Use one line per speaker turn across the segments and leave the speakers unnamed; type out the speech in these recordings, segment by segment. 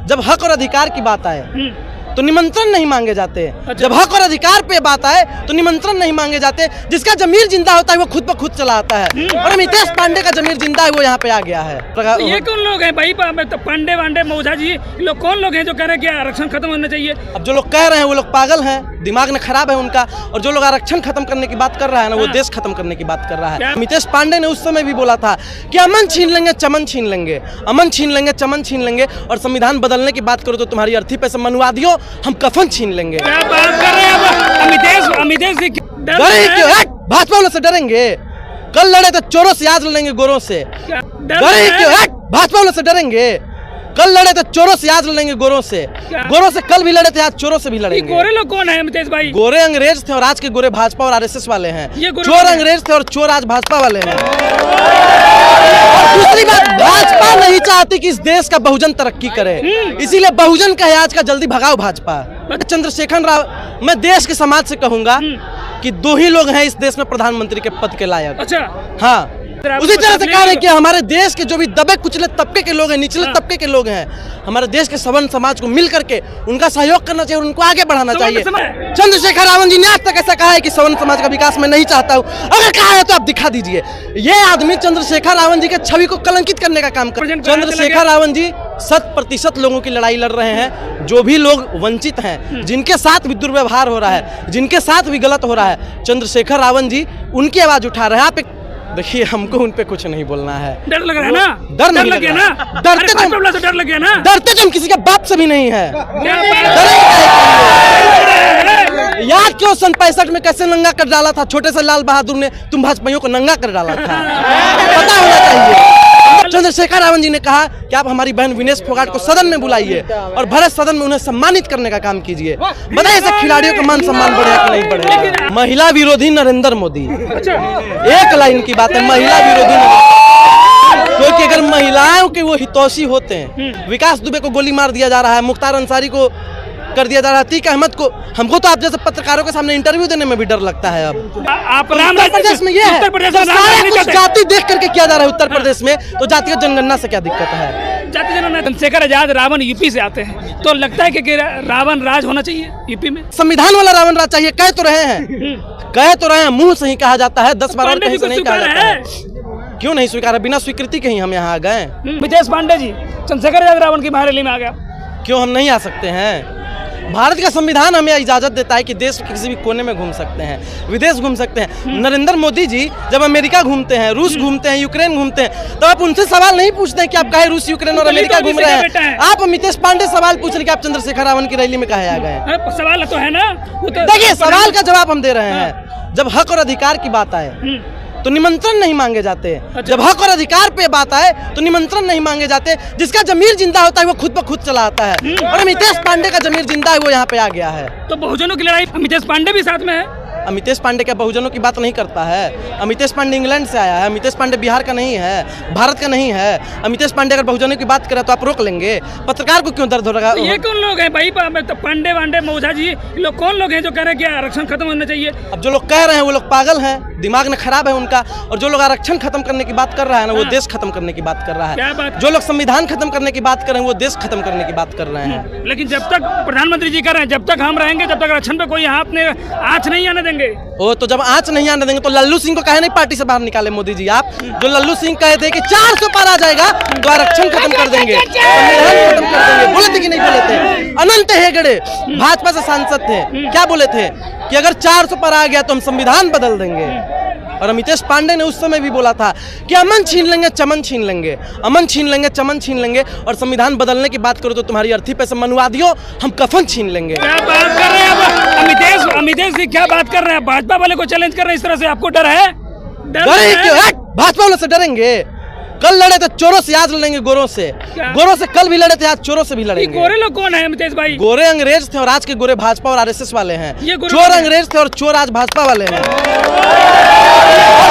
जब हक और अधिकार की बात आए तो निमंत्रण नहीं मांगे जाते। जब हक और अधिकार पे बात आए तो निमंत्रण नहीं मांगे जाते। जिसका जमीर जिंदा होता है वो खुद ब खुद चला आता है, और अमितेश पांडे का जमीर जिंदा है, वो यहाँ पे आ गया है।
ये कौन लोग हैं भाई? पांडे वांडे मौझा जी लोग कौन लोग हैं जो कह रहे हैं कि आरक्षण खत्म होना चाहिए?
अब जो लोग कह रहे हैं वो लोग पागल हैं, दिमाग में खराब है उनका। और जो लोग आरक्षण खत्म करने की बात कर रहा है ना, वो देश खत्म करने की बात कर रहा है। अमितेश पांडे ने उस समय भी बोला था कि अमन छीन लेंगे, चमन छीन लेंगे, अमन छीन लेंगे, चमन छीन लेंगे, और संविधान बदलने की बात करो तो तुम्हारी अर्थी पे से मनवादियों हम कफन छीन लेंगे।
क्या बात कर रहे हैं अमितेश जी?
भाजपा वालों से डरेंगे? कल लड़े तो चोरों से, आज लड़ेंगे गोरों से। भाजपा वालों से डरेंगे? कल लड़े तो चोरों से, आज लड़ेंगे गोरों से। गोरों से कल भी लड़े थे, आज चोरों से भी लड़ेंगे।
गोरे लोग कौन है अमितेश भाई?
गोरे अंग्रेज थे और आज के गोरे भाजपा और आरएसएस वाले हैं। चोर अंग्रेज थे और चोर आज भाजपा वाले हैं। दूसरी बात, भाजपा नहीं चाहती कि इस देश का बहुजन तरक्की करे, इसीलिए बहुजन का आज का जल्दी भगाओ भाजपा। चंद्रशेखर राव, मैं देश के समाज से कहूंगा कि दो ही लोग हैं इस देश में प्रधानमंत्री के पद के लायक।
अच्छा,
हाँ, उसी तरह से कह रहे हैं कि हमारे देश के जो भी दबे कुचले तबके के लोग हैं, निचले तबके के लोग हैं, हमारे देश के सवर्ण समाज को मिल करके उनका सहयोग करना चाहिए और उनको आगे बढ़ाना चाहिए। चंद्रशेखर रावण जी ने आज तक ऐसा कहा है कि सवर्ण समाज का विकास मैं नहीं चाहता हूँ। अगर कहा है तो आप दिखा दीजिए। ये आदमी चंद्रशेखर रावण जी के छवि को कलंकित करने का काम कर। चंद्रशेखर रावण जी 100% लोगों की लड़ाई लड़ रहे हैं। जो भी लोग वंचित हैं, जिनके साथ भी दुर्व्यवहार हो रहा है, जिनके साथ भी गलत हो रहा है, चंद्रशेखर रावण जी उनकी आवाज उठा रहे हैं। आप देखिए, हमको उन पे कुछ नहीं बोलना है।
डर लग रहा है ना?
डर नहीं लग
ना?
डरते तो हम किसी के बाप से भी नहीं है। याद क्यों सन 65 में कैसे नंगा कर डाला था छोटे से लाल बहादुर ने, तुम भाजपाइयों को नंगा कर डाला था, पता होना चाहिए। चंद्रशेखर रावण जी ने कहा कि आप हमारी बहन विनेश फोगाट को सदन में बुलाइए और भरे सदन में उन्हें सम्मानित करने का काम कीजिए। बताइए ऐसे खिलाड़ियों का मान सम्मान बढ़ेगा कि नहीं बढ़ेगा? महिला विरोधी नरेंद्र मोदी, एक लाइन की बात है, महिला विरोधी। क्योंकि अगर महिलाओं के वो हितैषी होते हैं, विकास दुबे को गोली मार दिया जा रहा है, मुख्तार अंसारी को कर दिया जा रहा है, अतीक अहमद को, हमको तो आप जैसे पत्रकारों के सामने इंटरव्यू देने में भी डर लगता है। अब उत्तर प्रदेश में ये है, सारा कुछ जाति देख करके किया जा रहा है उत्तर प्रदेश में, तो जातीय जनगणना से क्या दिक्कत है?
जाति जनगणना। चंद्रशेखर आजाद रावण यूपी से आते हैं, तो लगता है कि रावण राज होना चाहिए यूपी में?
संविधान वाला रावण राज चाहिए। कह तो रहे हैं, कह तो रहे हैं, मुंह से ही कहा जाता है, 10 बार और कहीं से नहीं कहा जाता है। क्यों नहीं स्वीकार है? बिना स्वीकृति के ही हम यहाँ आ गए।
अमितेश पांडे जी, चंद्रशेखर आजाद रावण की महारैली में आ गया,
क्यों हम नहीं आ सकते हैं? भारत का संविधान हमें इजाजत देता है कि देश के किसी भी कोने में घूम सकते हैं, विदेश घूम सकते हैं। नरेंद्र मोदी जी जब अमेरिका घूमते हैं, रूस घूमते हैं, यूक्रेन घूमते हैं, तो आप उनसे सवाल नहीं पूछते हैं कि आप काहे रूस, यूक्रेन और अमेरिका घूम रहे हैं। आप अमितेश पांडे सवाल पूछ रहे कि आप चंद्रशेखर रावण की रैली में काहे आ गए?
सवाल तो है ना।
देखिए, सवाल का जवाब हम दे रहे हैं। जब हक और अधिकार की बात आए तो निमंत्रण नहीं मांगे जाते। जब हक और अधिकार पे बात आए तो निमंत्रण नहीं मांगे जाते। जिसका जमीर जिंदा होता है वो खुद ब खुद चला आता है, और अमितेश पांडे का जमीर जिंदा है, वो यहाँ पे आ गया है।
तो बहुजनों की लड़ाई, अमितेश पांडे भी साथ में है।
अमितेश पांडे क्या बहुजनों की बात नहीं करता है? अमितेश पांडे इंग्लैंड से आया है, अमितेश पांडे बिहार का नहीं है, भारत का नहीं है। अमितेश पांडे अगर बहुजनों की बात करे तो आप रोक लेंगे? पत्रकार को क्यों दर्द हो रहा है?
ये कौन लोग हैं भाई? पांडे वांडे मौझा जी लोग कौन लोग हैं जो कह रहे हैं कि आरक्षण खत्म होना चाहिए?
अब जो लोग कह रहे हैं वो लोग पागल हैं, दिमाग में खराब है उनका। और जो लोग आरक्षण खत्म करने की बात कर रहा है ना, वो देश खत्म करने की बात कर रहा है। जो लोग संविधान खत्म करने की बात कर रहे हैं, वो देश खत्म करने की बात कर रहे हैं।
लेकिन जब तक प्रधानमंत्री जी कर रहे हैं, जब तक हम रहेंगे, जब तक आरक्षण पे कोई हाथ ने आँच नहीं आने देंगे।
वो तो जब आँच नहीं आने देंगे तो लल्लू सिंह को काहे नहीं पार्टी से बाहर निकाले मोदी जी? आप जो लल्लू सिंह कहे थे कि 400 पार आ जाएगा तो आरक्षण खत्म कर देंगे, संविधान खत्म कर देंगे, बोले थे कि नहीं बोले थे? अनंत हेगड़े भाजपा से सांसद थे, क्या बोले थे कि अगर 400 पर आ गया तो हम संविधान बदल देंगे। और अमितेश पांडे ने उस समय भी बोला था कि अमन छीन लेंगे, चमन छीन लेंगे, अमन छीन लेंगे, चमन छीन लेंगे, और संविधान बदलने की बात करो तो तुम्हारी अर्थी पे से मनवादियों हम कफन छीन लेंगे।
क्या बात कर रहे हैं अमितेश जी? क्या बात कर रहे हैं? भाजपा वाले को चैलेंज कर रहे हैं इस तरह से, आपको डर है?
भाजपा वालों से डरेंगे? कल लड़े थे चोरों से, आज लड़ेंगे गोरों से। गोरों से कल भी लड़े थे, आज चोरों से भी लड़ेंगे।
गोरे लोग कौन है अमितेश भाई?
गोरे अंग्रेज थे और आज के गोरे भाजपा और आरएसएस वाले हैं। चोर अंग्रेज थे और चोर आज भाजपा वाले हैं।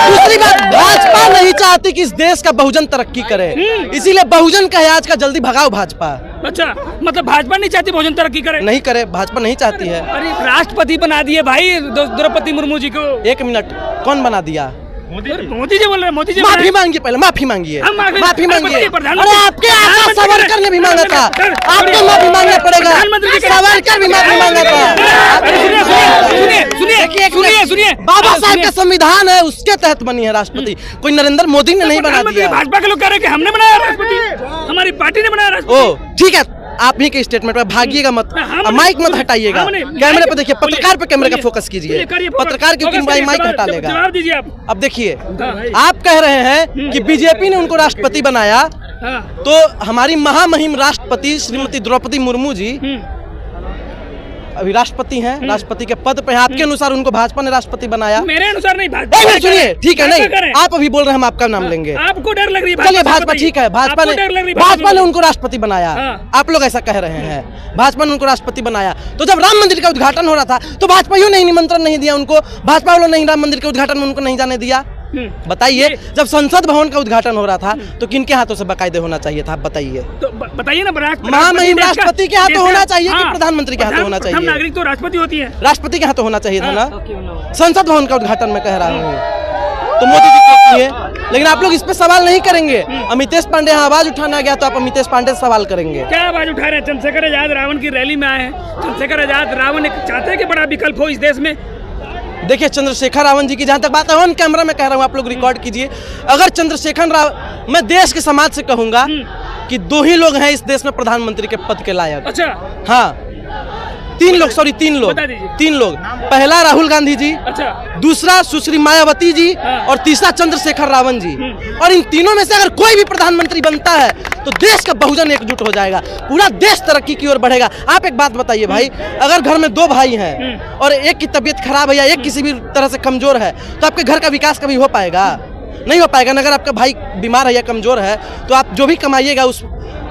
दूसरी बात, भाजपा नहीं चाहती कि इस देश का बहुजन तरक्की करे, इसीलिए बहुजन का आज का जल्दी भगाओ भाजपा।
अच्छा, मतलब भाजपा नहीं चाहती बहुजन तरक्की करे?
नहीं करे, भाजपा नहीं चाहती है।
अरे राष्ट्रपति बना दिए भाई द्रौपदी मुर्मू जी को।
1 मिनट, कौन बना दिया?
मोदी जी बोल रहे हैं, मोदी जी
माफी मांगिए, पहले माफी मांगिए,
हम
माफी मांगिए।
प्रधानमंत्री-
अरे आपके आका सावरकर ने भी मांगा था, आपको माफी मांगना पड़ेगा। सावरकर भी माफी मांगा था।
सुनिए
बाबा साहब का संविधान है, उसके तहत बनी है राष्ट्रपति, कोई नरेंद्र मोदी ने नहीं बना दिया।
भाजपा के लोग कह रहे हैं कि हमने बनाया राष्ट्रपति, हमारी पार्टी ने बनाया राष्ट्रपति।
ओ ठीक है, आप ही के स्टेटमेंट में भागिएगा मत, माइक मत हटाइएगा, कैमरे पे देखिए, पत्रकार पे कैमरे का फोकस कीजिए, पत्रकार क्योंकि माइक हटा लेगा।
जवाब दीजिए आप।
अब देखिए, आप कह रहे हैं कि बीजेपी ने उनको राष्ट्रपति बनाया, तो हमारी महामहिम राष्ट्रपति श्रीमती द्रौपदी मुर्मू जी अभी राष्ट्रपति हैं, राष्ट्रपति के पद पे हैं। आपके अनुसार उनको भाजपा ने राष्ट्रपति बनाया?
मेरे अनुसार नहीं, भाजपा।
सुनिए, ठीक है, नहीं आप अभी बोल रहे हैं, हम आपका नाम लेंगे।
आपको डर लग रही है?
चलिए भाजपा, ठीक है, भाजपा ने उनको राष्ट्रपति बनाया, आप लोग ऐसा कह रहे हैं, भाजपा ने उनको राष्ट्रपति बनाया। तो जब राम मंदिर का उद्घाटन हो रहा था तो भाजपा ने निमंत्रण नहीं दिया उनको, भाजपा वालों ने राम मंदिर के उद्घाटन में उनको नहीं जाने दिया। बताइए, जब संसद भवन का उद्घाटन हो रहा था तो किनके हाथों से बाकायदे होना चाहिए था? आप बताइए।
तो बताइए ना,
महामहिम राष्ट्रपति के हाथों होना चाहिए कि प्रधानमंत्री के हाथों होना चाहिए?
नागरिक तो राष्ट्रपति होती है,
राष्ट्रपति के हाथों होना चाहिए था ना। संसद भवन का उद्घाटन मैं कह रहा हूँ, तो मोदी जी कहती है, लेकिन आप लोग इस पे सवाल नहीं करेंगे। अमितेश पांडे यहाँ आवाज उठाना गया तो आप अमितेश पांडे से सवाल करेंगे?
क्या आवाज उठा रहे हैं? चंद्रशेखर आजाद रावण की रैली में आए हैं। चंद्रशेखर आजाद रावण चाहते हैं कि बड़ा विकल्प हो इस देश में।
देखिए, चंद्रशेखर रावण जी की जहाँ तक बात है, ऑन कैमरा में कह रहा हूँ, आप लोग रिकॉर्ड कीजिए। अगर चंद्रशेखर रावण, मैं देश के समाज से कहूंगा कि दो ही लोग हैं इस देश में प्रधानमंत्री के पद के लायक।
अच्छा,
हाँ, तीन लोग, तीन लोग। पहला राहुल गांधी जी,
अच्छा,
दूसरा सुश्री मायावती जी, और तीसरा चंद्रशेखर रावण जी। और इन तीनों में से अगर कोई भी प्रधानमंत्री बनता है तो देश का बहुजन एकजुट हो जाएगा, पूरा देश तरक्की की ओर बढ़ेगा। आप एक बात बताइए भाई, अगर घर में दो भाई हैं और एक की तबीयत खराब है या एक किसी भी तरह से कमजोर है, तो आपके घर का विकास कभी हो पाएगा? नहीं हो पाएगा ना। अगर आपका भाई बीमार है या कमजोर है तो आप जो भी कमाइएगा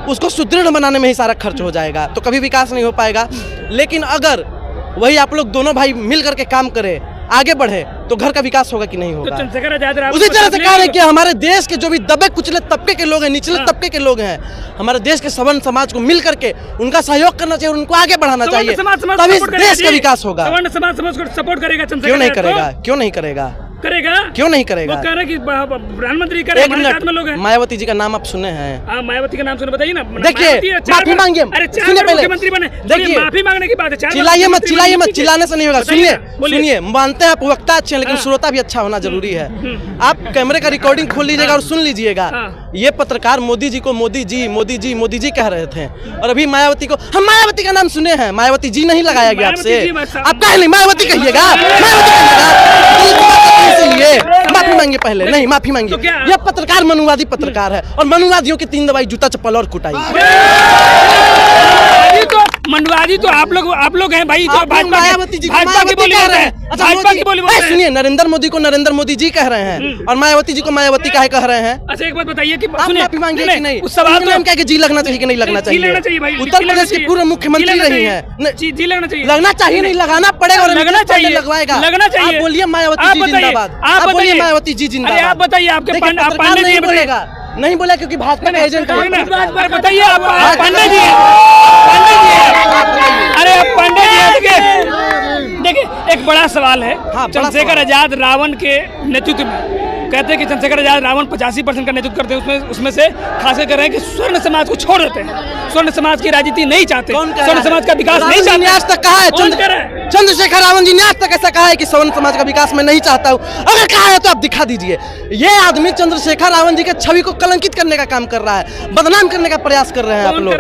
उसको सुदृढ़ बनाने में ही सारा खर्च हो जाएगा, तो कभी विकास नहीं हो पाएगा। लेकिन अगर वही आप लोग दोनों भाई मिल करके काम करें, आगे बढ़े, तो घर का विकास होगा कि नहीं होगा?
तो चंद्रशेखर आजाद रावण
उसी तरह से कह रहे हैं कि हमारे देश के जो भी दबे कुचले तबके के लोग हैं, निचले तबके के लोग हैं, हमारे देश के सवर्ण समाज को मिल करके उनका सहयोग करना चाहिए और उनको आगे बढ़ाना चाहिए, तभी देश का विकास होगा।
सवर्ण समाज को सपोर्ट करेगा चंद्रशेखर?
क्यों नहीं करेगा? क्यों नहीं करेगा?
करेगा,
क्यों नहीं करेगा?
वो कह रहे कि प्रधानमंत्री करे, हमारे साथ में लोग हैं।
मायावती जी का नाम आप सुने हैं?
हाँ, मायावती का नाम सुने, बताइए ना।
देखिए, माफी मांगिए, सुनिए पहले,
मुख्यमंत्री बने,
देखिए
माफी मांगने की बात है।
चिल्लाइए मत, चिल्लाने से नहीं होगा। सुनिए, मानते हैं आप वक्ता अच्छे हैं, लेकिन श्रोता भी अच्छा होना जरूरी है। आप कैमरे का रिकॉर्डिंग खोल लीजिएगा और सुन लीजिएगा। ये पत्रकार मोदी जी को मोदी जी कह रहे थे, और अभी मायावती को, हम मायावती का नाम सुने हैं, मायावती जी नहीं लगाया गया आपसे, आप कहे नहीं मायावती कहिएगा, माफी मांगिए पहले। नहीं, माफी मांगिए। यह पत्रकार मनुवादी पत्रकार है, और मनुवादियों की 3 दवाई, जूता चप्पल और कुटाई।
मंडवादी तो आप लोग हैं भाई, तो
मायावती जी
भाजपा की बोली बोलते हैं। भाजपा की बोली बोलते हैं।
सुनिए, नरेंद्र मोदी को नरेंद्र मोदी जी कह रहे हैं और मायावती जी को मायावती काहे कह रहे हैं?
अच्छा, एक बात बताइए कि
आप माफी मांगिए कि नहीं?
उस सवाल में
क्या कि जी लगना चाहिए कि नहीं लगना चाहिए? उत्तर प्रदेश के पूर्व मुख्यमंत्री रही है,
जी लगना चाहिए।
लगना चाहिए, नहीं लगाना पड़ेगा, और
लगना चाहिए,
लगवाएगा,
लगना चाहिए।
आप बोलिए मायावती जी जिंदाबाद, आप बोलिए मायावती जी जिंदाबाद।
आप बताइए, आपके पांडे जी
बोलेगा नहीं बोला क्योंकि भाजपा का एजेंट है।
बताइए, आप पांडे जी, अरे आप पांडे जी, देखिए एक बड़ा सवाल है। चंद्रशेखर आजाद रावण के नेतृत्व में कहते हैं कि चंद्रशेखर आजाद रावण 85% का नेतृत्व करते हैं, उसमें से खास कर रहे हैं कि स्वर्ण समाज को छोड़ देते हैं, स्वर्ण समाज की राजनीति नहीं चाहते, स्वर्ण समाज का विकास नहीं चाहते।
आज तक कहा है चंद्रशेखर रावण जी ने आज तक ऐसा कहा है कि स्वर्ण समाज का विकास मैं नहीं चाहता हूँ? अगर कहा है तो आप दिखा दीजिए। ये आदमी चंद्रशेखर रावण जी के छवि को कलंकित करने का काम कर रहा है, बदनाम करने का प्रयास कर रहे हैं आप लोग।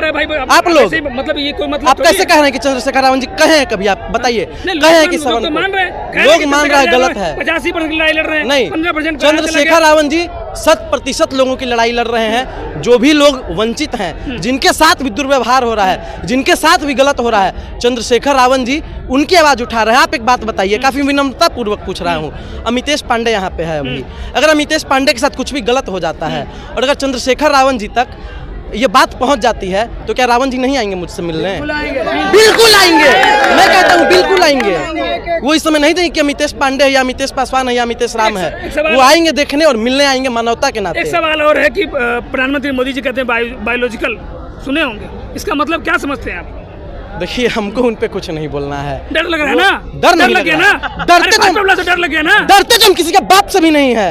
आप लोग
मतलब ये कोई मतलब
आप कैसे कह रहे हैं कि चंद्रशेखर रावण जी कहे? कभी आप बताइए, कहे कि सवर्ण लोग मान रहे हैं गलत है?
85% की लड़ाई लड़ रहे हैं,
नहीं,
15%
चंद्रशेखर रावण जी 100% लोगों की लड़ाई लड़ रहे हैं। जो भी लोग वंचित हैं, जिनके साथ भी दुर्व्यवहार हो रहा है, जिनके साथ भी गलत हो रहा है, चंद्रशेखर रावण जी उनकी आवाज उठा रहे हैं। आप एक बात बताइए, काफी विनम्रता पूर्वक पूछ रहा हूँ, अमितेश पांडे यहाँ पे है अभी, अगर अमितेश पांडे के साथ कुछ भी गलत हो जाता है और अगर चंद्रशेखर रावण जी तक ये बात पहुंच जाती है, तो क्या रावण जी नहीं आएंगे मुझसे मिलने? बिल्कुल आएंगे, मैं कहता हूँ बिल्कुल आएंगे। वो इस समय नहीं देंगे कि अमितेश पांडे है या अमितेश पासवान है या अमितेश राम है, वो आएंगे देखने और मिलने आएंगे मानवता के नाते।
एक सवाल और है कि प्रधानमंत्री मोदी जी कहते हैं बायोलॉजिकल, सुने होंगे, इसका मतलब क्या समझते हैं आप?
देखिए हमको उन पे कुछ नहीं बोलना है।
डर लग रहा है ना?
डर नहीं
लग गया
रहा।
ना?
डरते
अरे भाजपा से डर लग गया ना?
डरते तो हम किसी के बाप से भी नहीं है।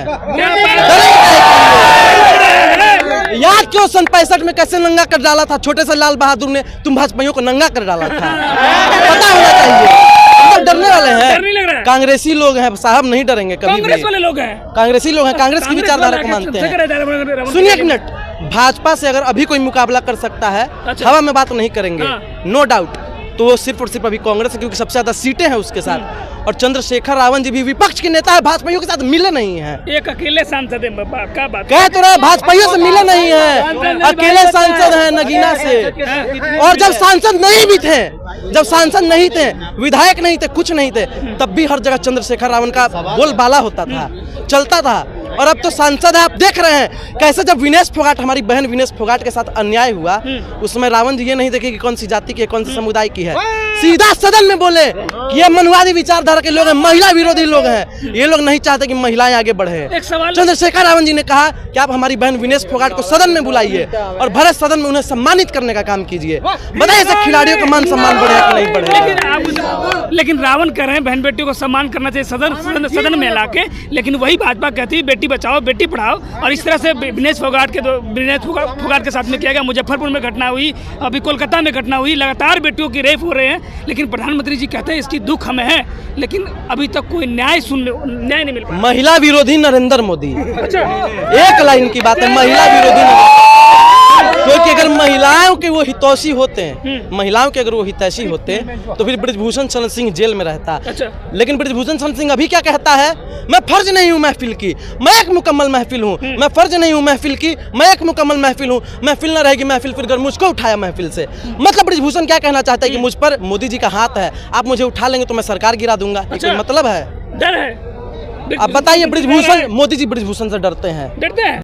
याद क्यों सन 65 में कैसे नंगा कर डाला था छोटे से लाल बहादुर ने, तुम भाजपाइयों को नंगा कर डाला था, पता होना चाहिए। हम तो डरने वाले
डर नहीं लग रहा
हैं।
है?
कांग्रेसी लोग हैं साहब, नहीं डरेंगे कभी
कांग्रेस
भी।
वाले लोग हैं,
कांग्रेसी लोग हैं, कांग्रेस की विचारधारा को मानते हैं। सुनिए एक मिनट, भाजपा से अगर अभी कोई मुकाबला कर सकता है,
अच्छा।
हवा में बात नहीं करेंगे,
हाँ।
नो डाउट, तो वो सिर्फ और सिर्फ अभी कांग्रेस है, क्योंकि सबसे ज्यादा सीटें हैं उसके साथ। और चंद्रशेखर रावण जी भी विपक्ष के नेता है, भाजपाइयों के साथ मिले नहीं है।
एक अकेले सांसद है, क्या बात
कह तो रहे भाजपाइयों से मिले नहीं है, अकेले सांसद हैं नगीना से। और जब सांसद नहीं भी थे, जब सांसद नहीं थे, विधायक नहीं थे, कुछ नहीं थे, तब भी हर जगह चंद्रशेखर रावण का बोलबाला होता था, चलता था। और अब तो सांसद है, आप देख रहे हैं कैसे जब विनेश फोगाट, हमारी बहन विनेश फोगाट के साथ अन्याय हुआ, उसमें रावण जी ये नहीं देखे कि कौन सी जाति की है, कौन सी समुदाय की है, सीधा सदन में बोले कि ये मनवादी विचारधारा के लोग हैं, महिला विरोधी लोग हैं, ये लोग नहीं चाहते कि महिलाएं आगे बढ़े।
एक सवाल,
चंद्रशेखर रावण जी ने कहा कि आप हमारी बहन विनेश फोगाट को सदन में बुलाइए और भरे सदन में उन्हें सम्मानित करने का काम कीजिए। बताइए ऐसे खिलाड़ियों का मान सम्मान बढ़ेगा कि नहीं बढ़ेगा?
लेकिन रावण कह रहे हैं बहन बेटियों को सम्मान करना चाहिए सदन में लाके, लेकिन वही भाजपा कहती है बेटी बचाओ बेटी पढ़ाओ। और इस तरह से विनेश फोगाट के साथ में किया गया। मुजफ्फरपुर में घटना हुई, अभी कोलकाता में घटना हुई, लगातार बेटियों की रेप हो रहे हैं, लेकिन प्रधानमंत्री जी कहते हैं इसकी दुख हमें है, लेकिन अभी तक कोई न्याय नहीं मिल पाया।
महिला विरोधी नरेंद्र मोदी,
अच्छा,
एक लाइन की बात है, महिला विरोधी। क्योंकि अगर महिलाओं के वो हितैषी होते हैं, महिलाओं के अगर वो हितैषी होते तो फिर ब्रिजभूषण शरण सिंह जेल में रहता।
अच्छा।
लेकिन ब्रिजभूषण शरण सिंह अभी क्या कहता है, मैं फर्ज नहीं हूँ महफिल की, मैं एक मुकम्मल महफिल हूँ, मैं फर्ज नहीं हूँ महफिल की, मैं एक मुकम्मल महफिल हूँ। महफिल न रहेगी महफिल फिर मुझको उठाया महफिल से। मतलब ब्रिजभूषण क्या कहना चाहता है कि मुझ पर मोदी जी का हाथ है, आप मुझे उठा लेंगे तो मैं सरकार गिरा दूंगा।
अच्छा।
कोई मतलब है?
डर है।
अब बताइए, ब्रिजभूषण, मोदी जी ब्रिजभूषण से डरते हैं?
डरते हैं।